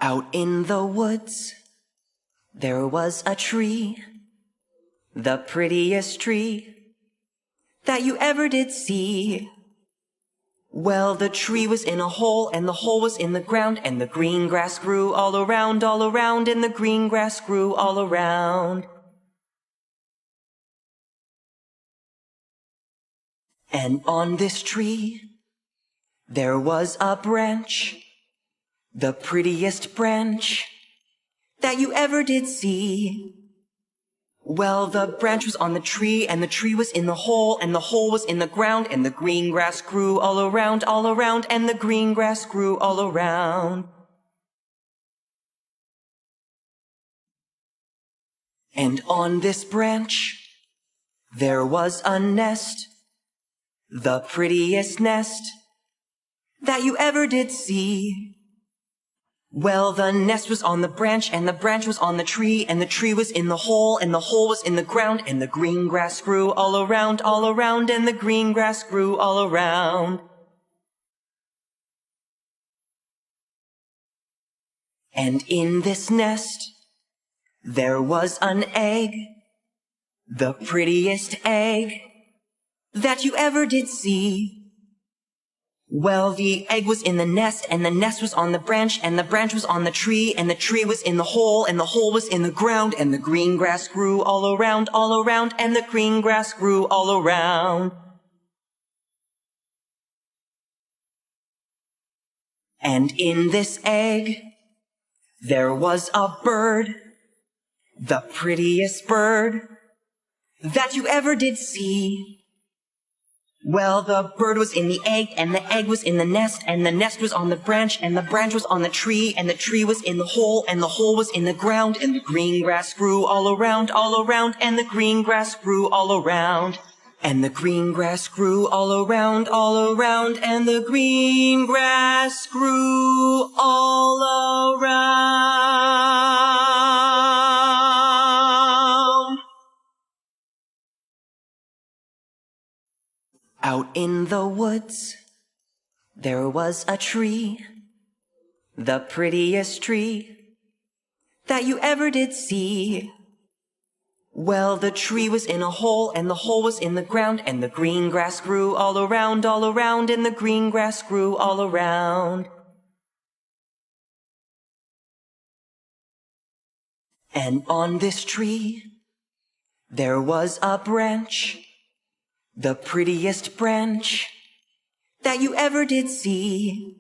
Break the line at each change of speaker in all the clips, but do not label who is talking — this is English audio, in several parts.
Out in the woods, there was a tree, the prettiest tree that you ever did see. Well, the tree was in a hole, and the hole was in the ground, and the green grass grew all around, and the green grass grew all around. And on this tree, there was a branch, the prettiest branch that you ever did see. Well, the branch was on the tree, and the tree was in the hole, and the hole was in the ground, and the green grass grew all around, and the green grass grew all around. And on this branch, there was a nest, the prettiest nest that you ever did see. Well, the nest was on the branch, and the branch was on the tree, and the tree was in the hole, and the hole was in the ground, and the green grass grew all around, and the green grass grew all around. And in this nest, there was an egg, the prettiest egg that you ever did see. Well, the egg was in the nest, and the nest was on the branch, and the branch was on the tree, and the tree was in the hole, and the hole was in the ground, and the green grass grew all around, and the green grass grew all around. And in this egg, there was a bird, the prettiest bird that you ever did see. Well, the bird was in the egg, and the egg was in the nest, and the nest was on the branch, and the branch was on the tree, and the tree was in the hole, and the hole was in the ground, and the green grass grew all around, and the green grass grew all around. And the green grass grew all around, and the green grass grew all around. Out in the woods, there was a tree, the prettiest tree that you ever did see. Well, the tree was in a hole, and the hole was in the ground, and the green grass grew all around, and the green grass grew all around. And on this tree, there was a branch, the prettiest branch that you ever did see.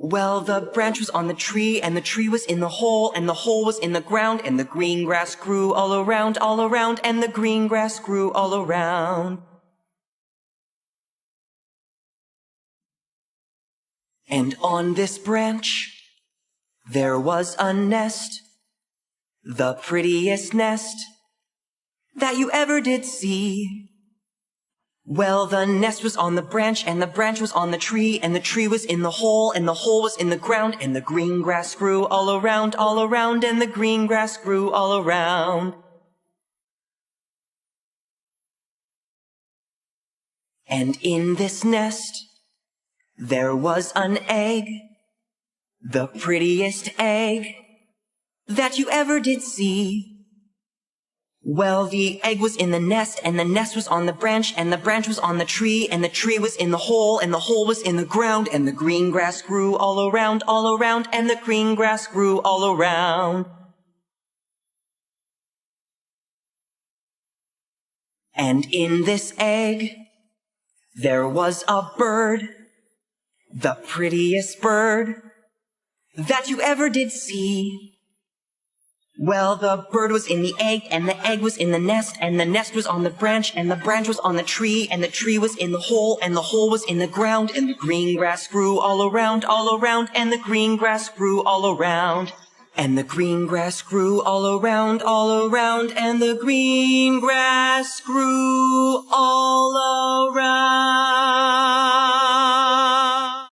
Well, the branch was on the tree, and the tree was in the hole, and the hole was in the ground, and the green grass grew all around, and the green grass grew all around. And on this branch, there was a nest, the prettiest nest that you ever did see. Well, the nest was on the branch, and the branch was on the tree, and the tree was in the hole, and the hole was in the ground, and the green grass grew all around, and the green grass grew all around. And in this nest, there was an egg, the prettiest egg that you ever did see. Well, the egg was in the nest, and the nest was on the branch, and the branch was on the tree, and the tree was in the hole, and the hole was in the ground, and the green grass grew all around, and the green grass grew all around. And in this egg, there was a bird, the prettiest bird that you ever did see. Well, the bird was in the egg, and the egg was in the nest, and the nest was on the branch, and the branch was on the tree, and the tree was in the hole, and the hole was in the ground, and the green grass grew all around, and the green grass grew all around. And the green grass grew all around, and the green grass grew all around.